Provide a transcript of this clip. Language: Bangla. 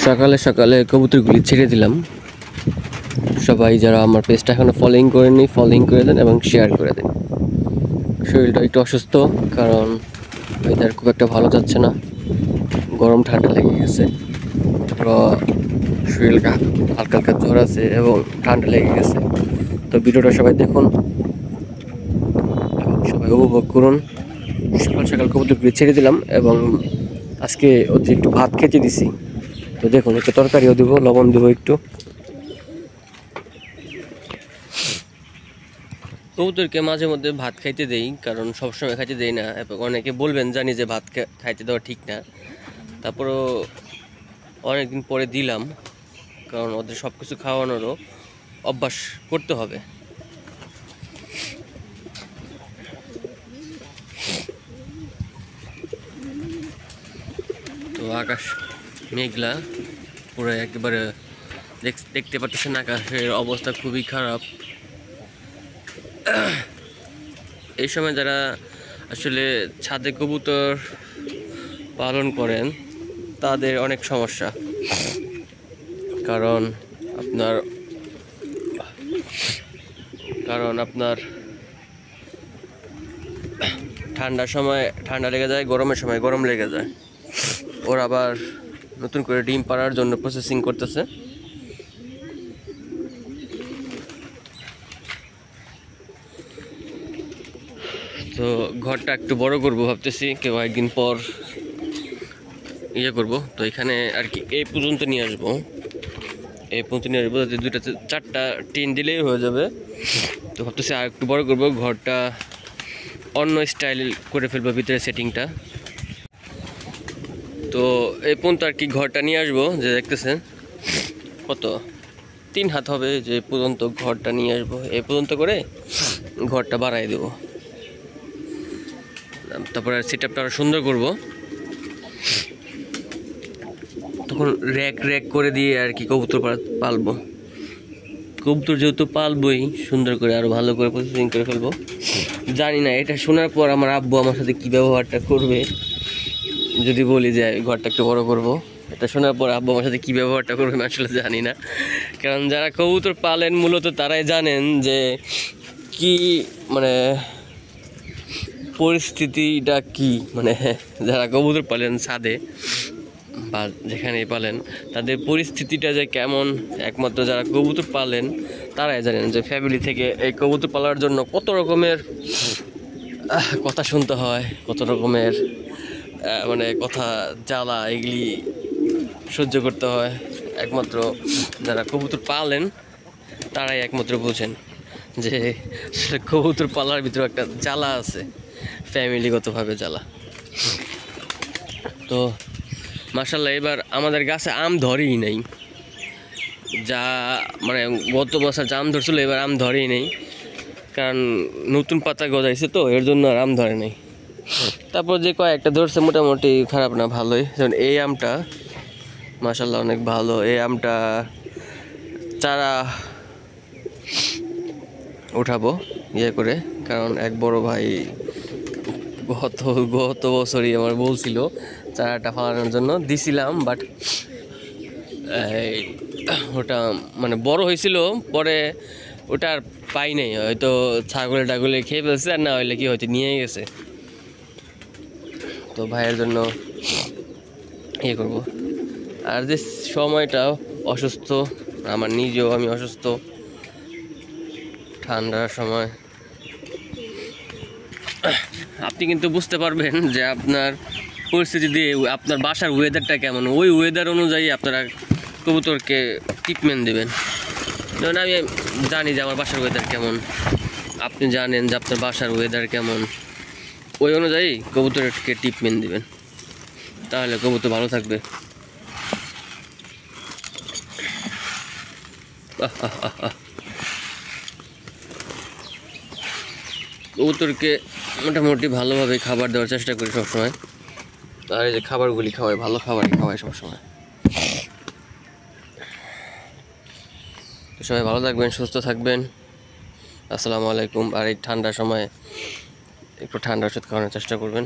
সকালে সকালে কবুতরগুলি ছেড়ে দিলাম। সবাই যারা আমার পেজটা এখনো ফলোইং করেনি ফলোইং করে দেন এবং শেয়ার করে দেন। শরীরটা একটু অসুস্থ, কারণ ওয়েদার খুব একটা ভালো যাচ্ছে না, গরম ঠান্ডা লেগে গেছে। শরীরটা হালকা হালকা জ্বর আছে এবং ঠান্ডা লেগে গেছে। তো ভিডিওটা সবাই দেখুন এবং সবাই উপভোগ করুন। সকাল সকাল কবুতরগুলি ছেড়ে দিলাম এবং আজকে ওদের একটু ভাত খেতে দিছি। তো দেখুন, একটু তরকারিও দেবো, লবণ দেবো একটু। কবুতরকে মাঝে মধ্যে ভাত খাইতে দেই, কারণ সবসময় খাইতে দেই না। এবং অনেকে বলবেন, জানি যে ভাত খাইতে দেওয়া ঠিক না, তারপরেও অনেকদিন পরে দিলাম, কারণ ওদের সব কিছু খাওয়ানোরও অভ্যাস করতে হবে। তো আকাশ মেঘলা, পুরো একেবারে দেখতে পাচ্ছেন আকাশের অবস্থা খুবই খারাপ। এই সময় যারা আসলে ছাদে কবুতর পালন করেন তাদের অনেক সমস্যা, কারণ আপনার ঠান্ডার সময় ঠান্ডা লেগে যায়, গরমের সময় গরম লেগে যায়। ওরা আবার নতুন করে ডিম পাড়ার জন্য প্রসেসিং করতেছে। তো ঘরটা একটু বড় করবো ভাবতেছি, কেউ একদিন পর করব। তো এখানে আর কি এই পর্যন্ত নিয়ে আসবো, দুইটা চারটা টিন দিলেই হয়ে যাবে। তো ভাবতেছি আর একটু বড় করবো, ঘরটা অন্য স্টাইল করে ফেলবো, ভিতরে সেটিংটা। তো এই পর্যন্ত আর কি ঘরটা নিয়ে আসবো, যে দেখতেছেন কত 3 হাত হবে, যে পর্যন্ত ঘরটা নিয়ে আসবো। এই পর্যন্ত করে ঘরটা বাড়াই দেবো, তারপরে সেটআপটা আরো সুন্দর করব। তখন র্যাক করে দিয়ে আর কি কবুতর পালবো। কবুতর যেহেতু পালবই, সুন্দর করে আরো ভালো করে প্রসেসিং করে ফেলবো। জানি না এটা শোনার পর আমার আব্বু আমার সাথে কি ব্যবহারটা করবে, যদি বলি যে ঘরটা একটু বড় করব। এটা শোনার পর আব্বু আমার সাথে কি ব্যবহারটা করবে আমি আসলে জানি না, কারণ যারা কবুতর পালেন মূলত তারাই জানেন যে কি মানে পরিস্থিতিটা কি। মানে যারা কবুতর পালেন ছাদে বা যেখানেই পালেন, তাদের পরিস্থিতিটা যে কেমন একমাত্র যারা কবুতর পালেন তারাই জানেন। যে ফ্যামিলি থেকে এই কবুতর পালার জন্য কত রকমের কথা শুনতে হয়, কত রকমের মানে কথা জ্বালা, এগুলি সহ্য করতে হয়। একমাত্র যারা কবুতর পালেন তারাই একমাত্র বোঝেন যে কবুতর পালার ভিতরে একটা জ্বালা আছে, ফ্যামিলিগতভাবে জ্বালা। তো মাশাআল্লাহ এবার আমাদের গাছে আম ধরেই নেই, যা মানে গত বছর যে আম ধরছিল এবার আম ধরেই নেই, কারণ নতুন পাতা গজাইছে, তো এর জন্য আর আম ধরে নেই। তারপর যে কয়েকটা ধরছে মোটামুটি খারাপ না, ভালোই। যেমন এই আমটা মাশাআল্লাহ অনেক ভালো। এই আমটা চারা উঠাবো করে, কারণ এক বড় ভাই গত বছরই আমার বলছিল চারাটা ফালানোর জন্য, দিছিলাম, বাট ওটা মানে বড় হয়েছিল, পরে ওটা আর পাই নাই, হয়তো ছাগলে খেয়ে ফেলছে, আর না হইলে কি হয়তো নিয়ে গেছে। তো ভাইয়ের জন্য করব। আর যে সময়টা অসুস্থ, আমার নিজেও আমি অসুস্থ, ঠান্ডার সময় আপনি কিন্তু বুঝতে পারবেন যে আপনার পরিস্থিতি দিয়ে আপনার বাসার ওয়েদারটা কেমন, ওই ওয়েদার অনুযায়ী আপনারা কবুতরকে ট্রিটমেন্ট দেবেন। যেমন আমি জানি যে আমার বাসার ওয়েদার কেমন, আপনি জানেন যে আপনার বাসার ওয়েদার কেমন, ওই অনুযায়ী কবুতরকে ট্রিটমেন্ট দেবেন, তাহলে কবুতর ভালো থাকবে। কবুতরকে মোটামুটি ভালোভাবে খাবার দেওয়ার চেষ্টা করি সবসময়, আর এই যে খাবারগুলি খাওয়াই, ভালো খাবারই খাওয়াই সবসময়। সবাই ভালো থাকবেন, সুস্থ থাকবেন। আসসালামু আলাইকুম। আর এই ঠান্ডার সময় একটু ঠান্ডা ওষুধ খাওয়ানোর চেষ্টা করবেন।